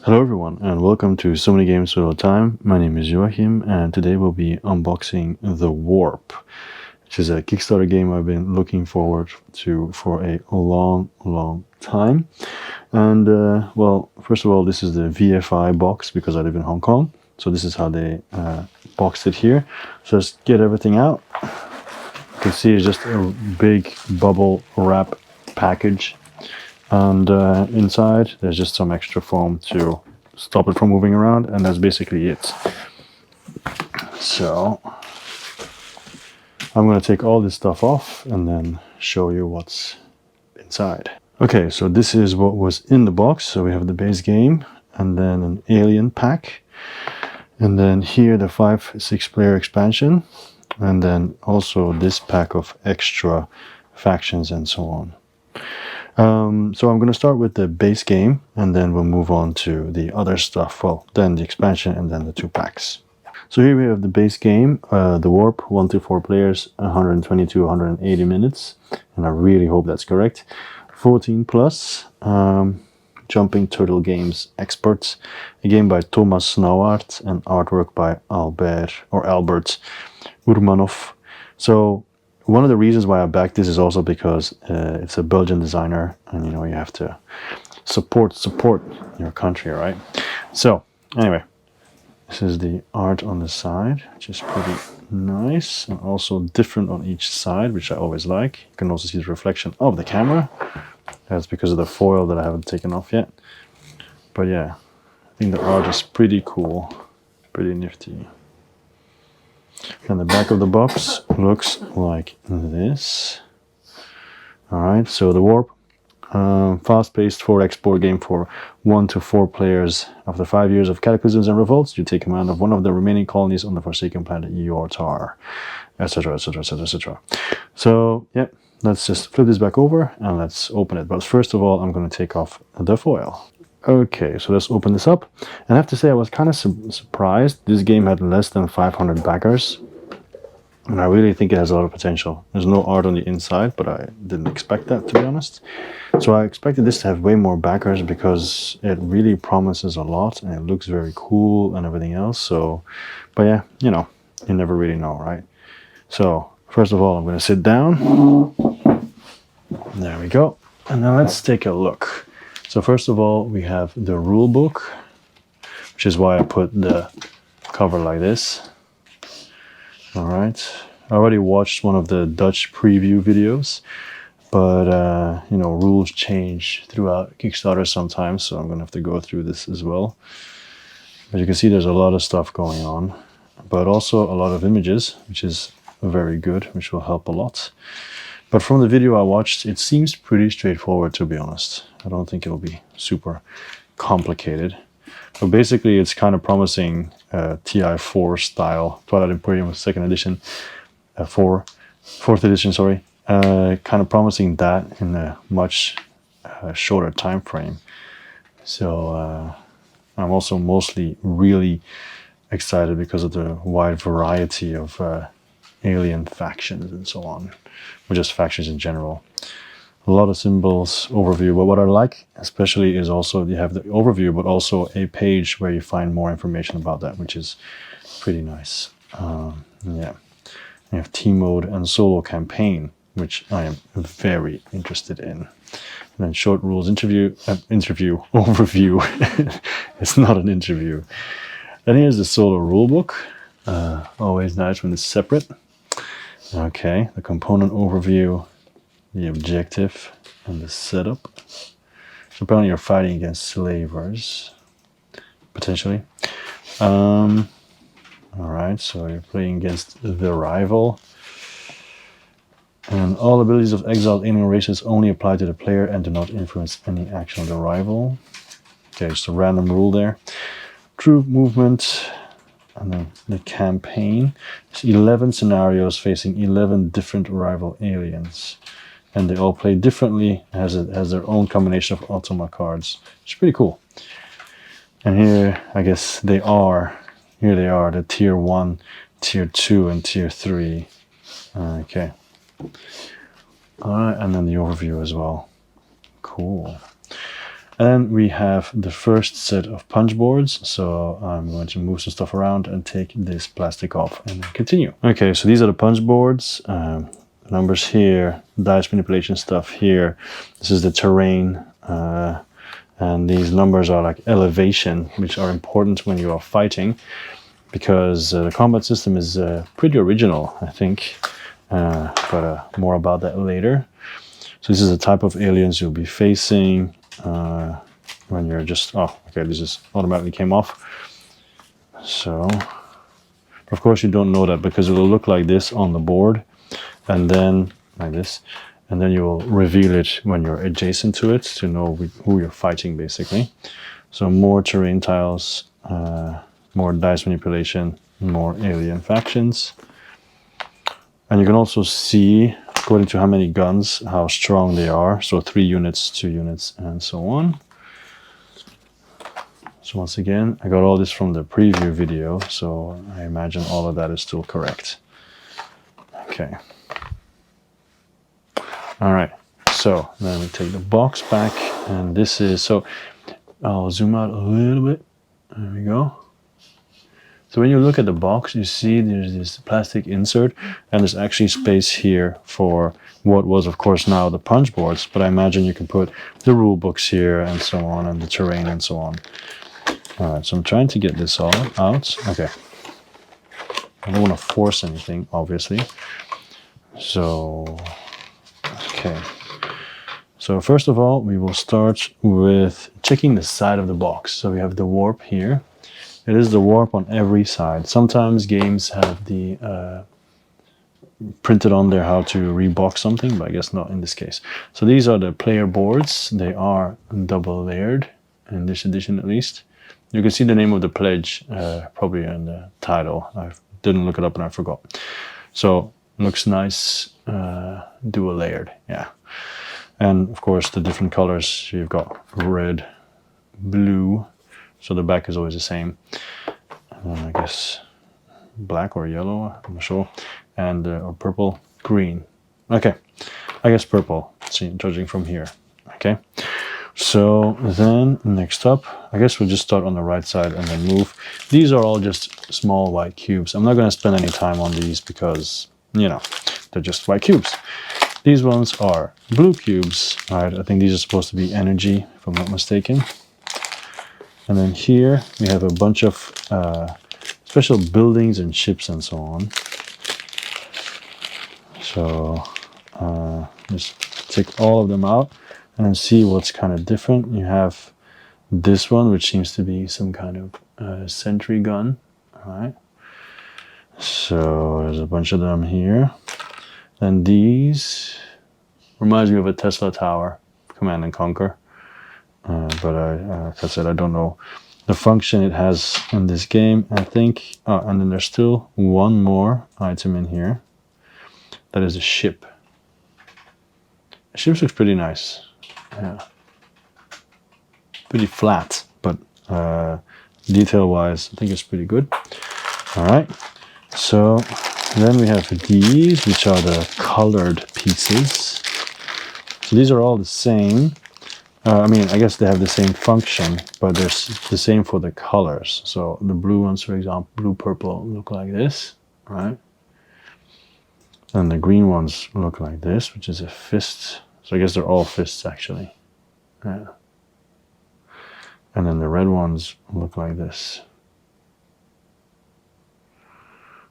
Hello everyone and welcome to So Many Games Without Time. My name is Joachim and today we'll be unboxing The Warp, which is a Kickstarter game I've been looking forward to for a long time. And well, first of all, this is the VFI box because I live in Hong Kong. So this is how they boxed it here. So let's get everything out. You can see it's just a big bubble wrap package. And inside there's just some extra foam to stop it from moving around, and that's basically it. So I'm going to take all this stuff off and then show you what's inside. Okay, so this is what was in the box. So we have the base game and then an alien pack, and then here the 5-6 player expansion, and then also this pack of extra factions and so on. So I'm going to start with the base game and then we'll move on to the other stuff. Well, then the expansion and then the 2 packs. So here we have the base game, The Warp, 1 to 4 players, 120 to 180 minutes. And I really hope that's correct. 14 plus, Jumping Turtle Games experts. A game by Thomas Snauwaert and artwork by Albert Urmanov. So one of the reasons why I backed this is also because it's a Belgian designer, and you know, you have to support your country, right? So anyway, this is the art on the side, which is pretty nice and also different on each side, which I always like. You can also see the reflection of the camera. That's because of the foil that I haven't taken off yet. But yeah, I think the art is pretty cool, pretty nifty. And the back of the box looks like this. Alright, so The Warp, fast-paced 4x board game for 1 to 4 players. After 5 years of cataclysms and revolts, you take command of one of the remaining colonies on the forsaken planet Yortar, etc, etc, etc, etc. So yeah, let's just flip this back over and let's open it. But first of all, I'm going to take off the foil. Okay, so let's open this up. And I have to say I was kind of surprised. This game had less than 500 backers. And I really think it has a lot of potential. There's no art on the inside, but I didn't expect that, to be honest. So I expected this to have way more backers because it really promises a lot and it looks very cool and everything else. So, but yeah, you know, you never really know, right? So first of all, I'm going to sit down. There we go. And now let's take a look. So first of all, we have the rulebook, which is why I put the cover like this. All right, I already watched one of the Dutch preview videos, but you know, rules change throughout Kickstarter sometimes, so I'm gonna have to go through this as well. As you can see, there's a lot of stuff going on, but also a lot of images, which is very good, which will help a lot. But from the video I watched, it seems pretty straightforward, to be honest. I don't think it'll be super complicated. But basically, it's kind of promising TI4 style, Twilight Imperium 2nd edition, 4th edition, sorry. Kind of promising that in a much shorter time frame. So I'm also mostly really excited because of the wide variety of alien factions and so on, or just factions in general. A lot of symbols, overview, but what I like especially is also you have the overview, but also a page where you find more information about that, which is pretty nice. Yeah, you have team mode and solo campaign, which I am very interested in. And then short rules overview. It's not an interview. Then here's the solo rulebook. Always nice when it's separate. Okay, the component overview, the objective, and the setup. So apparently you're fighting against slavers, potentially. Alright, so you're playing against the rival. And all abilities of exiled alien races only apply to the player and do not influence any action of the rival. Okay, just a random rule there. Troop movement. And then the campaign. It's 11 scenarios facing 11 different rival aliens. And they all play differently, has their own combination of automa cards. It's pretty cool. And here, I guess here they are, the tier 1, tier 2, and tier 3. Okay. Alright, and then the overview as well. Cool. And then we have the first set of punch boards. So I'm going to move some stuff around and take this plastic off and then continue. Okay, so these are the punch boards. Numbers here, dice manipulation stuff here. This is the terrain. And these numbers are like elevation, which are important when you are fighting, because the combat system is pretty original, I think. But more about that later. So this is the type of aliens you'll be facing when you're just, oh, okay, this just automatically came off. So, of course you don't know that because it will look like this on the board, and then like this, and then you will reveal it when you're adjacent to it to know who you're fighting, basically. So more terrain tiles, more dice manipulation, more alien factions. And you can also see, according to how many guns, how strong they are. So 3 units, 2 units, and so on. So once again, I got all this from the preview video, so I imagine all of that is still correct. Okay. All right, so then we take the box back, and this is, so I'll zoom out a little bit. There we go. So when you look at the box, you see there's this plastic insert, and there's actually space here for what was, of course, now the punch boards, but I imagine you can put the rule books here and so on, and the terrain and so on. All right, so I'm trying to get this all out. Okay. I don't want to force anything, obviously. So, okay. So first of all, we will start with checking the side of the box. So we have the warp here. It is the warp on every side. Sometimes games have the printed on there how to rebox something, but I guess not in this case. So these are the player boards. They are double layered in this edition, at least. You can see the name of the pledge probably in the title. I didn't look it up and I forgot. So looks nice, dual layered, yeah. And of course the different colors. You've got red, blue. So the back is always the same. And then I guess black or yellow, I'm not sure. And or purple, green. Okay, I guess purple, see, judging from here. Okay, so then next up, I guess we'll just start on the right side and then move. These are all just small white cubes. I'm not going to spend any time on these because, you know, they're just white cubes. These ones are blue cubes. All right, I think these are supposed to be energy, if I'm not mistaken. And then here we have a bunch of special buildings and ships and so on. So just take all of them out and then see what's kind of different. You have this one, which seems to be some kind of sentry gun. All right. So there's a bunch of them here. And these reminds me of a Tesla tower, Command and Conquer. But like I said, I don't know the function it has in this game, I think. And then there's still one more item in here. That is a ship. The ship looks pretty nice. Yeah. Pretty flat, but detail-wise, I think it's pretty good. All right. So then we have these, which are the colored pieces. So these are all the same. I mean, I guess they have the same function, but they're the same for the colors. So the blue ones, for example, blue, purple, look like this, right? And the green ones look like this, which is a fist. So I guess they're all fists, actually. Yeah. And then the red ones look like this.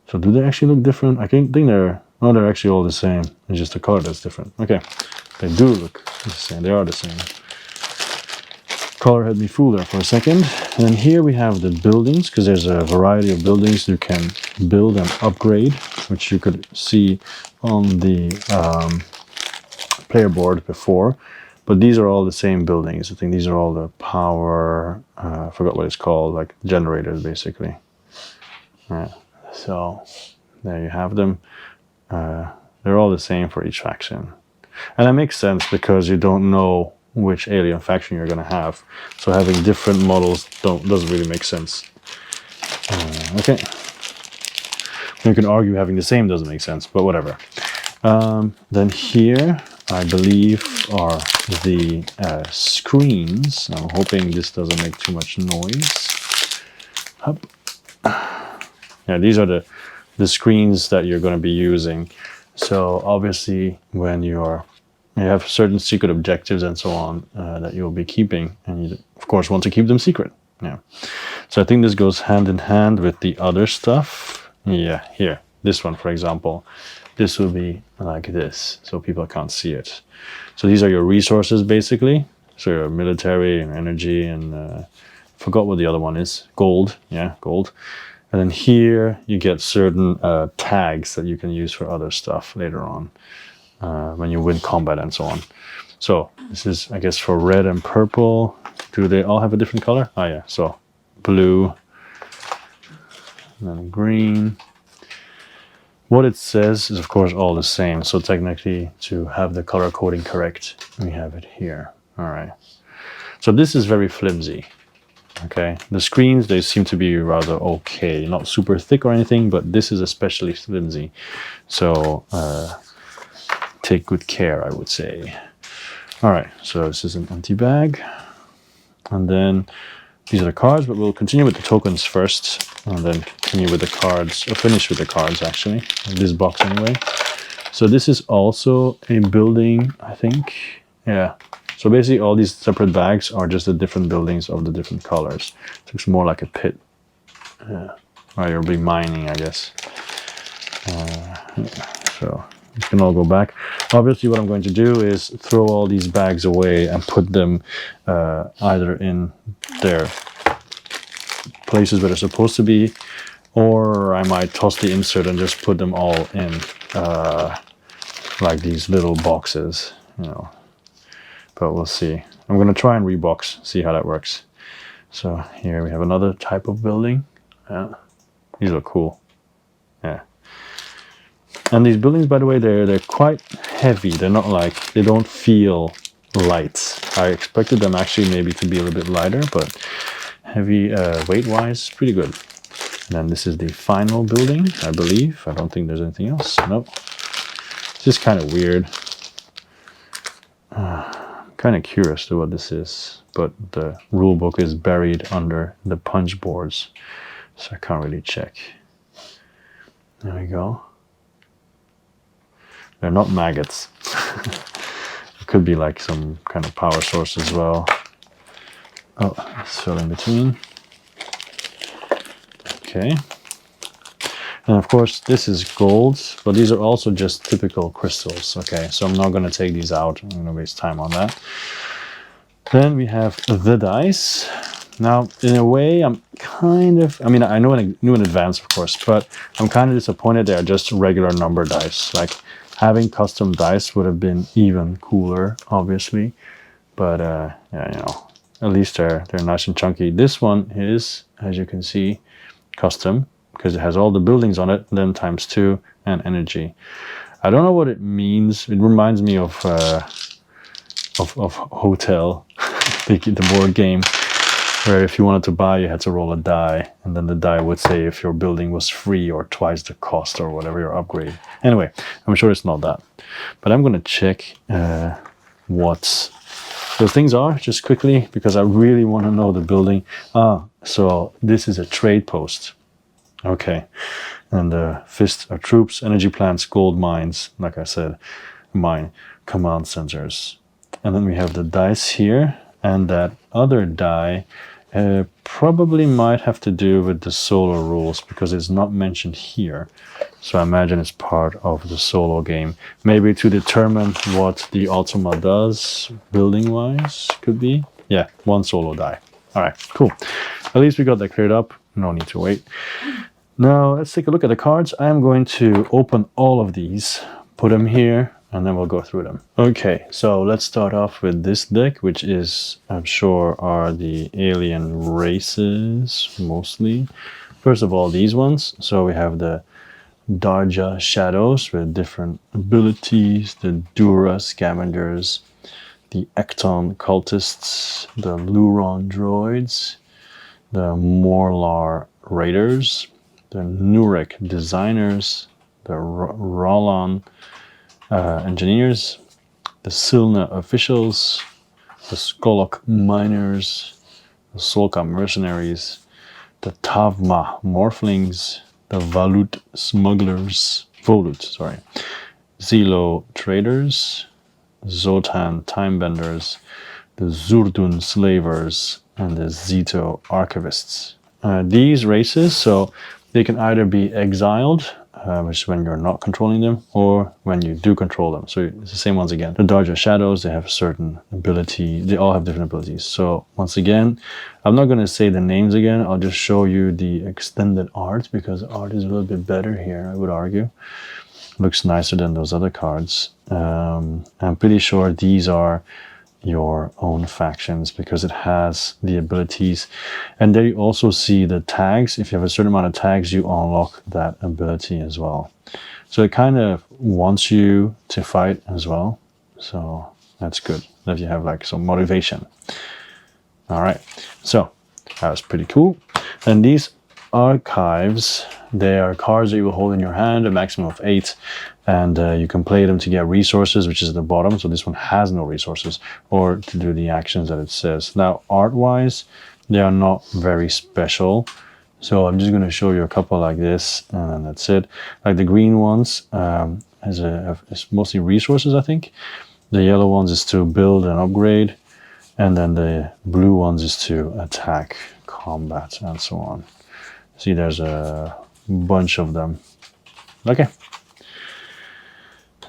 So do they actually look different? I think they're, oh, they're actually all the same. It's just the color that's different. Okay, they do look the same. They are the same. Color had me fooled there for a second. And then here we have the buildings, because there's a variety of buildings you can build and upgrade, which you could see on the player board before. But these are all the same buildings. I think these are all the power, I forgot what it's called, like generators, basically. Yeah. So there you have them. They're all the same for each faction. And that makes sense because you don't know which alien faction you're going to have. So having different models doesn't really make sense. Okay. You can argue having the same doesn't make sense, but whatever. Then here, I believe, are the screens. I'm hoping this doesn't make too much noise. Up. Yeah, these are the screens that you're going to be using. So obviously when you have certain secret objectives and so on that you'll be keeping, and you of course want to keep them secret. Yeah. So I think this goes hand in hand with the other stuff. Yeah, here, this one, for example, this will be like this, so people can't see it. So these are your resources, basically. So your military and energy and forgot what the other one is. Gold, yeah, gold. And then here you get certain tags that you can use for other stuff later on when you win combat and so on. So this is, I guess, for red and purple. Do they all have a different color? Oh yeah, so blue, and then green. What it says is, of course, all the same. So technically, to have the color coding correct, we have it here. All right. So this is very flimsy. Okay. The screens, they seem to be rather okay. Not super thick or anything, but this is especially flimsy. So take good care, I would say. All right. So this is an empty bag. And then these are the cards, but we'll continue with the tokens first, and then continue with the cards, or finish with the cards actually, in this box anyway. So this is also a building, I think. Yeah. So basically all these separate bags are just the different buildings of the different colors. So it's more like a pit. Yeah. Or you'll be mining, I guess. So you can all go back. Obviously what I'm going to do is throw all these bags away and put them either in their places where they're supposed to be, or I might toss the insert and just put them all in like these little boxes, you know. But we'll see. I'm going to try and rebox, see how that works. So here we have another type of building. Yeah. These look cool. Yeah. And these buildings, by the way, they're quite heavy. They're not like, they don't feel light. I expected them actually maybe to be a little bit lighter, but heavy weight-wise, pretty good. And then this is the final building, I believe. I don't think there's anything else. Nope. It's just kind of weird. I'm kind of curious to what this is, but the rule book is buried under the punch boards, so I can't really check. There we go. They're not maggots. It could be like some kind of power source as well. Oh, let's fill in between. Okay. And of course, this is gold, but these are also just typical crystals. Okay, so I'm not going to take these out. I'm going to waste time on that. Then we have the dice. Now, in a way, I'm kind of, I mean, I knew in advance, of course, but I'm kind of disappointed they are just regular number dice. Like, having custom dice would have been even cooler, obviously. But, yeah, you know, at least they're nice and chunky. This one is, as you can see, custom, because it has all the buildings on it, then ×2 and energy. I don't know what it means. It reminds me of Hotel, the board game, where if you wanted to buy, you had to roll a die, and then the die would say if your building was free or twice the cost or whatever your upgrade. Anyway, I'm sure it's not that. But I'm going to check what those things are just quickly, because I really want to know the building. So this is a trade post. Okay. And the fists are troops, energy plants, gold mines, like I said, mine, command centers. And then we have the dice here, and that other die probably might have to do with the solo rules, because it's not mentioned here. So I imagine it's part of the solo game. Maybe to determine what the Ultima does, building-wise, could be. Yeah, one solo die. All right, cool. At least we got that cleared up. No need to wait. Now, let's take a look at the cards. I'm going to open all of these, put them here, and then we'll go through them. Okay, so let's start off with this deck, which is, I'm sure, are the alien races, mostly. First of all, these ones. So we have the Darja Shadows with different abilities, the Dura Scavengers, the Ecton Cultists, the Luron Droids, the Morlar Raiders, the Nurek Designers, the Rollon Engineers, the Silna Officials, the Skolok Miners, the Solka Mercenaries, the Tavma Morphlings, the Volut Zelo Traders, Zotan Timebenders, the Zurdun Slavers, and the Zito Archivists. These races, so they can either be exiled, which is when you're not controlling them, or when you do control them. So it's the same ones again. The Darja Shadows, they have a certain ability. They all have different abilities. So once again, I'm not going to say the names again. I'll just show you the extended art, because the art is a little bit better here, I would argue. Looks nicer than those other cards. I'm pretty sure these are your own factions, because it has the abilities. And there you also see the tags. If you have a certain amount of tags, you unlock that ability as well. So it kind of wants you to fight as well. So that's good, if you have like some motivation. All right, so that was pretty cool. And these archives, they are cards that you will hold in your hand, a maximum of 8, and you can play them to get resources, which is at the bottom. So this one has no resources, or to do the actions that it says. Now, art-wise, they are not very special. So I'm just going to show you a couple like this, and then that's it. Like the green ones is mostly resources, I think. The yellow ones is to build and upgrade, and then the blue ones is to attack, combat, and so on. See, there's a bunch of them. Okay.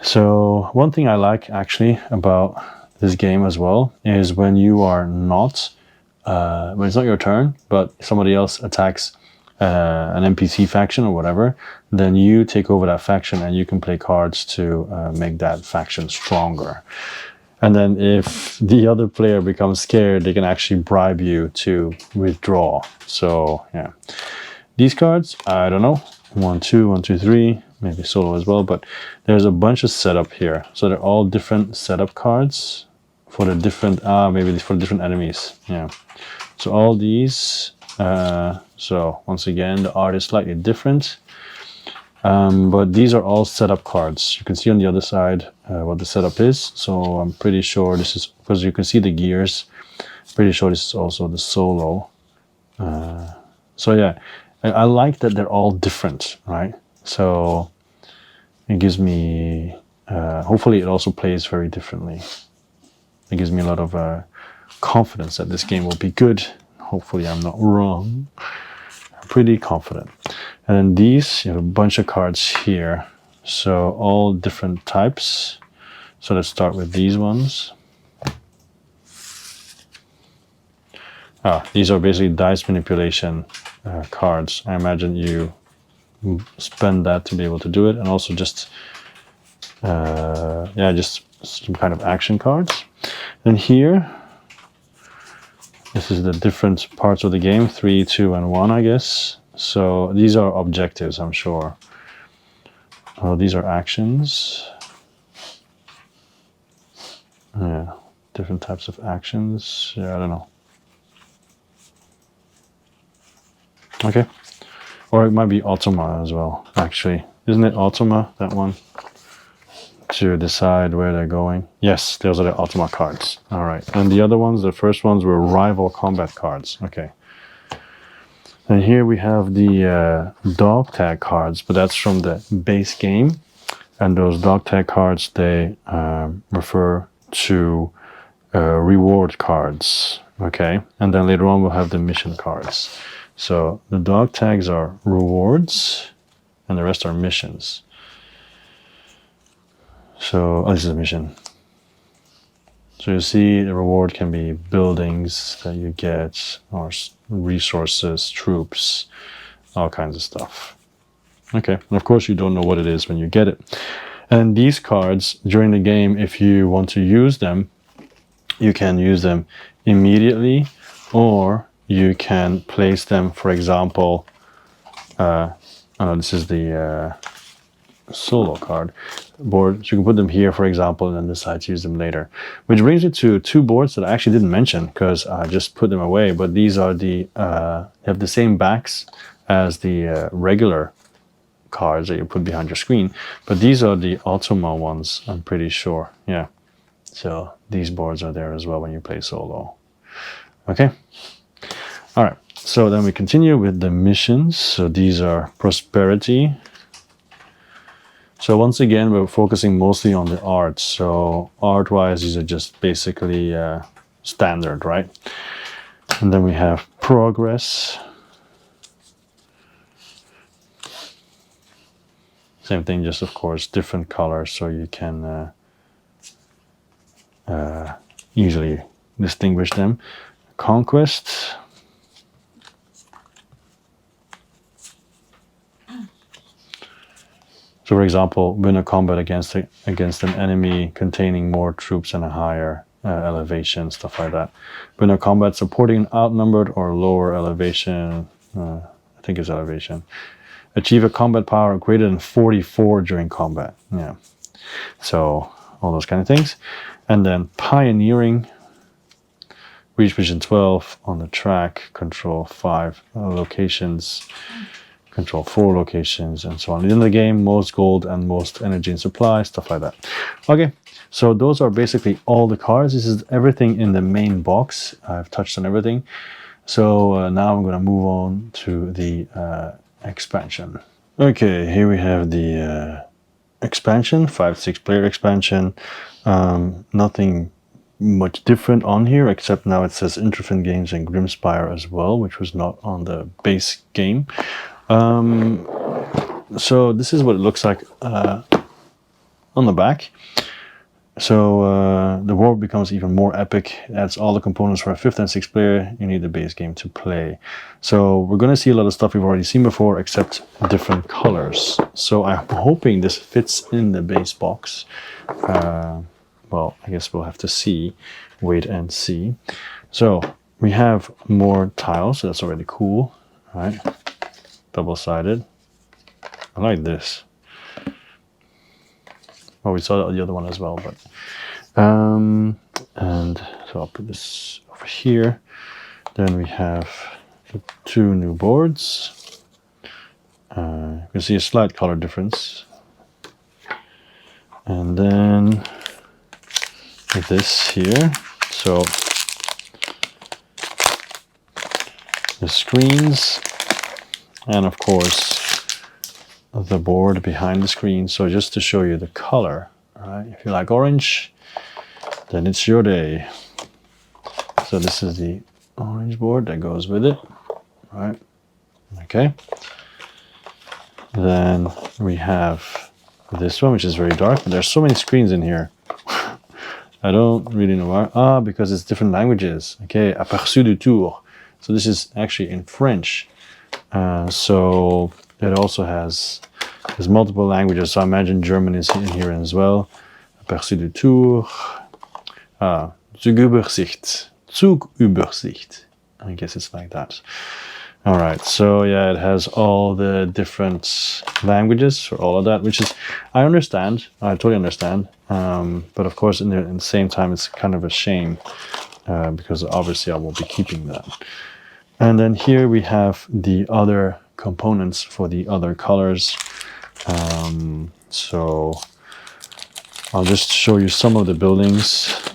So one thing I like actually about this game as well is when you are not, when it's not your turn, but somebody else attacks an NPC faction or whatever, then you take over that faction and you can play cards to make that faction stronger. And then if the other player becomes scared, they can actually bribe you to withdraw. So yeah. These cards, I don't know, 1, 2, 1, 2, 3, maybe solo as well, but there's a bunch of setup here. So they're all different setup cards for the different, maybe for different enemies, yeah. So all these, so once again, the art is slightly different, but these are all setup cards. You can see on the other side what the setup is. So I'm pretty sure this is, because you can see the gears, pretty sure this is also the solo. So yeah. I like that they're all different, right? So it gives me, hopefully it also plays very differently. It gives me a lot of confidence that this game will be good. Hopefully I'm not wrong. I'm pretty confident. And then these, you have a bunch of cards here. So all different types. So let's start with these ones. These are basically dice manipulation cards. I imagine you spend that to be able to do it, and also just just some kind of action cards. And here, this is the different parts of the game, 3, 2, and 1, I guess. So these are objectives, I'm sure. These are actions. Yeah, different types of actions. Yeah, I don't know. Okay, or it might be Automa as well, actually. Isn't it Automa, that one? To decide where they're going. Yes, those are the Automa cards. All right, and the other ones, the first ones were rival combat cards. Okay. And here we have the dog tag cards, but that's from the base game. And those dog tag cards, they refer to reward cards. Okay, and then later on we'll have the mission cards. So the dog tags are rewards, and the rest are missions. So this is a mission. So you see the reward can be buildings that you get, or resources, troops, all kinds of stuff. Okay, and of course you don't know what it is when you get it. And these cards, during the game, if you want to use them, you can use them immediately, or you can place them, for example, this is the solo card board. So you can put them here, for example, and then decide to use them later. Which brings me to 2 boards that I actually didn't mention because I just put them away. But these are the, have the same backs as the regular cards that you put behind your screen. But these are the Automa ones, I'm pretty sure. Yeah. So these boards are there as well when you play solo. Okay. All right. So then we continue with the missions. So these are prosperity. So once again, we're focusing mostly on the art. So art-wise, these are just basically standard, right? And then we have progress. Same thing, just of course different colors, so you can easily distinguish them. Conquest. So for example, win a combat against an enemy containing more troops and a higher elevation, stuff like that. Win a combat supporting an outnumbered or lower elevation, I think it's elevation. Achieve a combat power greater than 44 during combat. Yeah. So all those kind of things. And then pioneering. Reach Vision 12 on the track. Control 5 locations. Control 4 locations and so on. In the game, most gold and most energy and supply, stuff like that. Okay, so those are basically all the cards. This is everything in the main box. I've touched on everything. So now I'm going to move on to the expansion. Okay, here we have the expansion, 5-6 player expansion. Nothing much different on here, except now it says Introfin Games and Grimspire as well, which was not on the base game. So this is what it looks like on the back. So the war becomes even more epic. It adds all the components for a 5th and 6th player. You need the base game to play. So we're going to see a lot of stuff we've already seen before, except different colors. So I'm hoping this fits in the base box. Well, I guess we'll have to see. Wait and see. So we have more tiles. So that's already cool, right? Double-sided. I like this. Well, we saw the other one as well, but and so I'll put this over here. Then we have the 2 new boards. You can see a slight color difference. And then this here. So the screens. And of course, the board behind the screen. So just to show you the color, right? If you like orange, then it's your day. So this is the orange board that goes with it, right? Okay. Then we have this one, which is very dark, but there's so many screens in here. I don't really know why. Because it's different languages. Okay, aperçu du tour. So this is actually in French. So it also has multiple languages. So I imagine German is in here as well. Aperçu du tour. Zugübersicht. Zugübersicht. I guess it's like that. All right. So yeah, it has all the different languages for all of that, which is, I understand. I totally understand. But of course, in the same time, it's kind of a shame because obviously I won't be keeping that. And then here we have the other components for the other colors. So I'll just show you some of the buildings.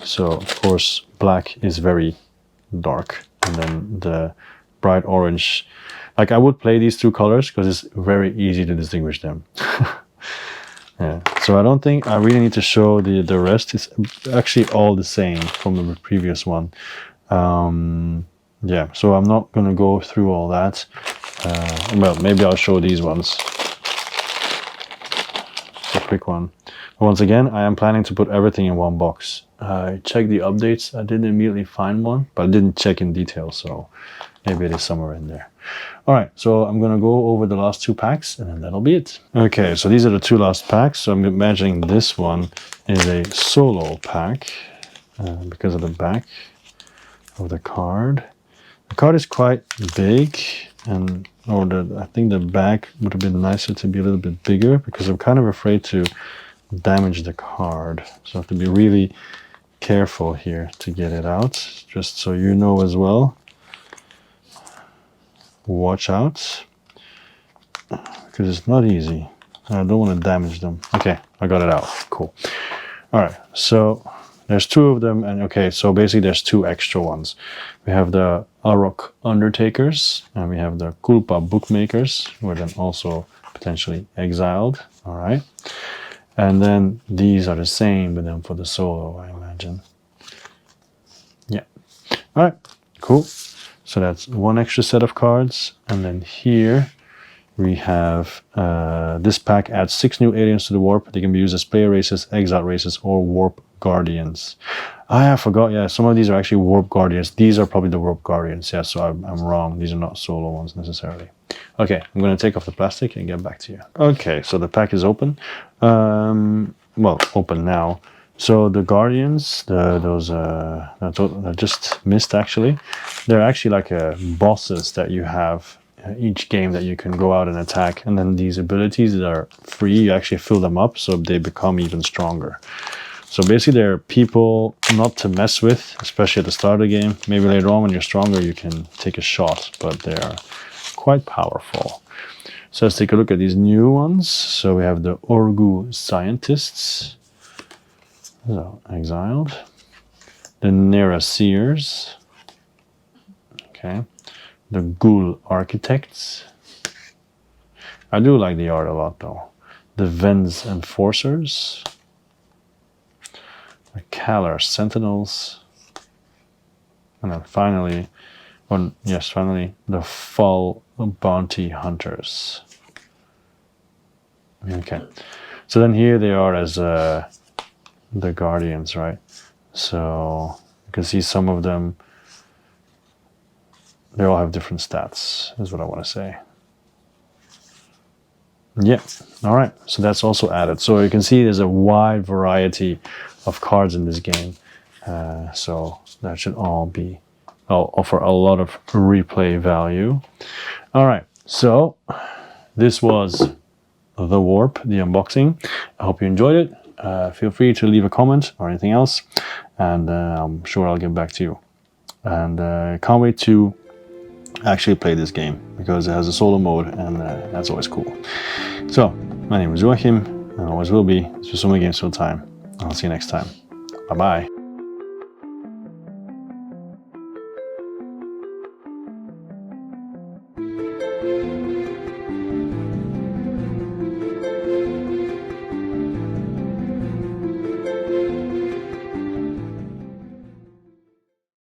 So of course, black is very dark. And then the bright orange, like I would play these 2 colors because it's very easy to distinguish them. Yeah. So I don't think I really need to show the rest. It's actually all the same from the previous one. Yeah, so I'm not going to go through all that. Well, maybe I'll show these ones. It's a quick one. Once again, I am planning to put everything in one box. I checked the updates. I didn't immediately find one, but I didn't check in detail, so maybe it is somewhere in there. All right, so I'm going to go over the last 2 packs, and then that'll be it. Okay, so these are the 2 last packs. So I'm imagining this one is a solo pack because of the back of the card. The card is quite big, and I think the back would have been nicer to be a little bit bigger because I'm kind of afraid to damage the card. So I have to be really careful here to get it out, just so you know as well. Watch out, because it's not easy. I don't want to damage them. Okay, I got it out. Cool. All right, so There's 2 of them, and okay, so basically there's 2 extra ones. We have the Arok Undertakers, and we have the Kulpa Bookmakers, who are then also potentially exiled. All right. And then these are the same, but then for the solo, I imagine. Yeah. All right, cool. So that's 1 extra set of cards. And then here we have this pack adds 6 new aliens to the warp. They can be used as player races, exile races, or warp guardians. I forgot, yeah, some of these are actually warp guardians. These are probably the warp guardians. Yeah, so I'm wrong. These are not solo ones necessarily. Okay, I'm going to take off the plastic and get back to you. Okay, so the pack is open. Well, open now. So the guardians, those that just missed actually, they're actually like bosses that you have each game that you can go out and attack, and then these abilities that are free, you actually fill them up so they become even stronger. So basically they're people not to mess with, especially at the start of the game. Maybe later on when you're stronger you can take a shot, but they're quite powerful. So let's take a look at these new ones. So we have the Orgu Scientists, so exiled. The Nera Seers, okay. The Ghoul Architects. I do like the art a lot though. The Vens Enforcers. The Kalar Sentinels. And then finally, finally, the Fall Bounty Hunters. Okay. So then here they are as the Guardians, right? So you can see some of them, they all have different stats, is what I want to say. Yeah, all right, so that's also added. So you can see there's a wide variety of cards in this game. So that should all offer a lot of replay value. All right, so this was the Warp, the unboxing. I hope you enjoyed it. Feel free to leave a comment or anything else, and I'm sure I'll get back to you. And can't wait to actually play this game because it has a solo mode, and that's always cool. So my name is Joachim, and always will be. This was So Many Games, So Little Time. I'll see you next time. Bye bye.